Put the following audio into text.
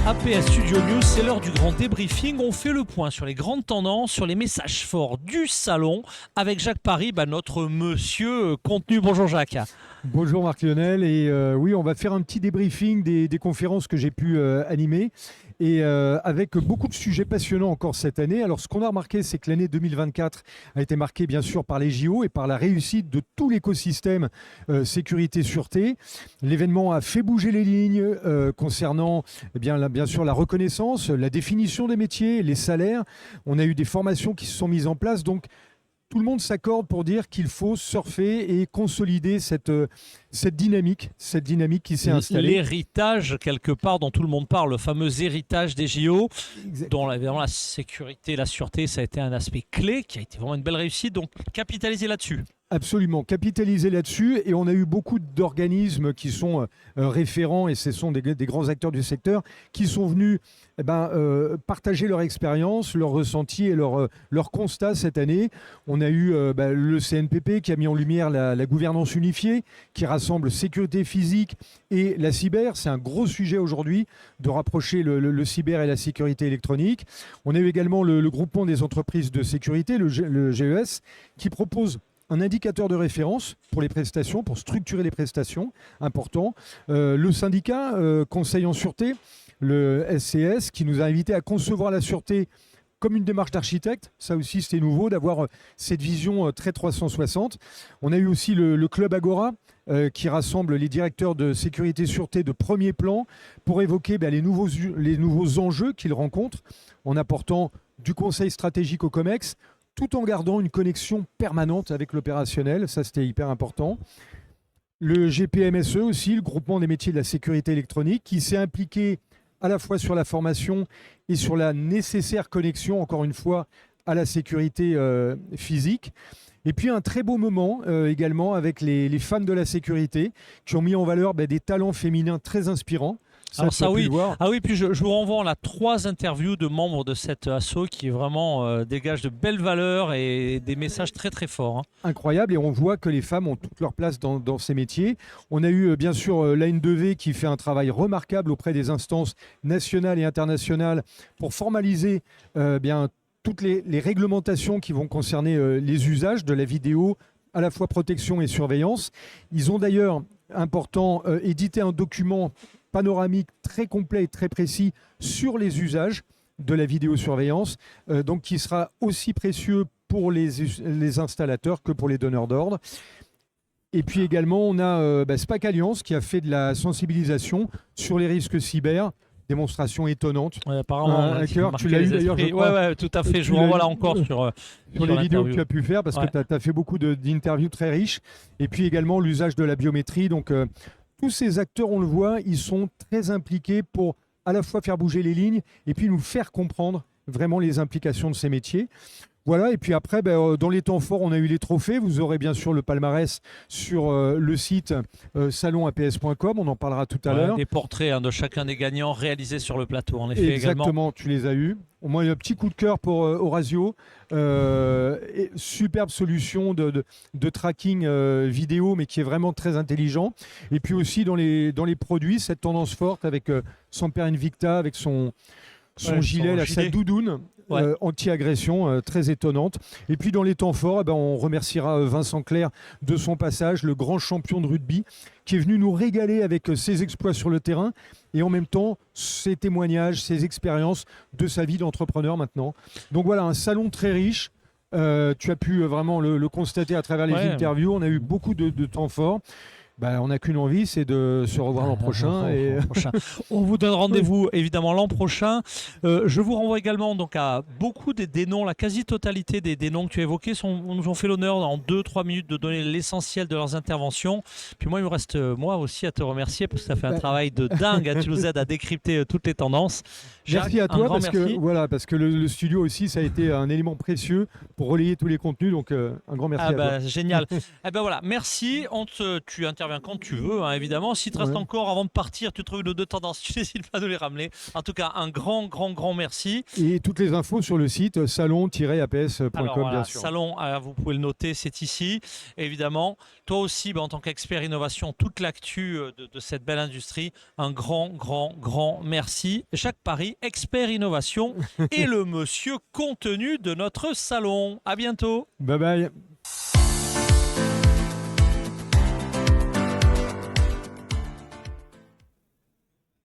APS Studio News, c'est l'heure du grand débriefing. On fait le point sur les grandes tendances, sur les messages forts du salon avec Jacques Paris, notre monsieur contenu. Bonjour Jacques. Bonjour Marc-Lionel, et oui, on va faire un petit débriefing des conférences que j'ai pu animer, et avec beaucoup de sujets passionnants encore cette année. Alors ce qu'on a remarqué, c'est que l'année 2024 a été marquée bien sûr par les JO et par la réussite de tout l'écosystème sécurité-sûreté. L'événement a fait bouger les lignes concernant bien sûr la reconnaissance, la définition des métiers, les salaires. On a eu des formations qui se sont mises en place, donc tout le monde s'accorde pour dire qu'il faut surfer et consolider cette dynamique qui s'est installée. L'héritage, quelque part, dont tout le monde parle, le fameux héritage des JO, dont évidemment la sécurité, la sûreté, ça a été un aspect clé, qui a été vraiment une belle réussite, donc capitaliser là-dessus. Absolument, capitaliser là-dessus, et on a eu beaucoup d'organismes qui sont référents, et ce sont des grands acteurs du secteur, qui sont venus partager leur expérience, leur ressenti et leur constat cette année. On a eu le CNPP qui a mis en lumière la gouvernance unifiée, qui rassemble sécurité physique et la cyber. C'est un gros sujet aujourd'hui de rapprocher le cyber et la sécurité électronique. On a eu également le groupement des entreprises de sécurité, le GES, qui propose un indicateur de référence pour les prestations, pour structurer les prestations, important. Le syndicat Conseil en Sûreté, le SCS, qui nous a invités à concevoir la sûreté comme une démarche d'architecte. Ça aussi, c'était nouveau d'avoir cette vision très 360. On a eu aussi le Club Agora, qui rassemble les directeurs de sécurité et sûreté de premier plan pour évoquer les nouveaux enjeux qu'ils rencontrent en apportant du conseil stratégique au COMEX, tout en gardant une connexion permanente avec l'opérationnel. Ça, c'était hyper important. Le GPMSE aussi, le groupement des métiers de la sécurité électronique, qui s'est impliqué à la fois sur la formation et sur la nécessaire connexion, encore une fois, à la sécurité physique. Et puis un très beau moment également avec les femmes de la sécurité qui ont mis en valeur des talents féminins très inspirants. Puis je vous renvoie à 3 interviews de membres de cet asso qui vraiment dégagent de belles valeurs et des messages très très forts. Incroyable, et on voit que les femmes ont toute leur place dans ces métiers. On a eu bien sûr l'AN2V qui fait un travail remarquable auprès des instances nationales et internationales pour formaliser toutes les réglementations qui vont concerner les usages de la vidéo, à la fois protection et surveillance. Ils ont d'ailleurs, important, édité un document panoramique très complet et très précis sur les usages de la vidéosurveillance, donc qui sera aussi précieux pour les installateurs que pour les donneurs d'ordre. Et puis également, on a SPAC Alliance qui a fait de la sensibilisation sur les risques cyber. Démonstration étonnante. Apparemment, tu l'as eu d'ailleurs, je crois. Oui, tout à fait. Je vous renvoie là encore sur les vidéos que tu as pu faire, parce que tu as fait beaucoup d'interviews très riches. Et puis également l'usage de la biométrie. Donc tous ces acteurs, on le voit, ils sont très impliqués pour à la fois faire bouger les lignes et puis nous faire comprendre vraiment les implications de ces métiers. Voilà, et puis après, dans les temps forts, on a eu les trophées. Vous aurez bien sûr le palmarès sur le site salonaps.com, on en parlera tout à l'heure. Des portraits de chacun des gagnants réalisés sur le plateau, en effet. Exactement, tu les as eus. Au moins, un petit coup de cœur pour Orazio. Superbe solution de tracking vidéo, mais qui est vraiment très intelligent. Et puis aussi dans les produits, cette tendance forte avec Semper Invicta, avec son gilet, sa doudoune. Anti-agression, très étonnante. Et puis dans les temps forts, on remerciera Vincent Clerc de son passage, le grand champion de rugby, qui est venu nous régaler avec ses exploits sur le terrain et en même temps ses témoignages, ses expériences de sa vie d'entrepreneur maintenant. Donc voilà, un salon très riche. Tu as pu vraiment le constater à travers les interviews. On a eu beaucoup de temps forts. On n'a qu'une envie, c'est de se revoir l'an prochain. On vous donne rendez-vous évidemment l'an prochain. Je vous renvoie également à beaucoup des noms, la quasi-totalité des noms que tu as évoqués nous ont fait l'honneur en 2-3 minutes de donner l'essentiel de leurs interventions. Puis moi, il me reste moi aussi à te remercier parce que tu as fait un travail de dingue. Tu nous aides à décrypter toutes les tendances. Merci à un toi grand parce merci. parce que le studio aussi, ça a été un élément précieux pour relayer tous les contenus. Donc, un grand merci Ah à toi. bah, génial. Eh ben voilà, merci. Tu interviens quand tu veux, hein, évidemment. Si te reste Ouais. encore avant de partir, tu trouves une ou deux tendances, tu n'hésites pas de les ramener. En tout cas, un grand merci. Et toutes les infos sur le site salon-aps.com, Alors bien voilà, sûr. salon, vous pouvez le noter, c'est ici, évidemment. Toi aussi, en tant qu'expert innovation, toute l'actu de cette belle industrie, un grand merci. Jacques Paris, expert innovation et le monsieur contenu de notre salon. À bientôt. Bye bye.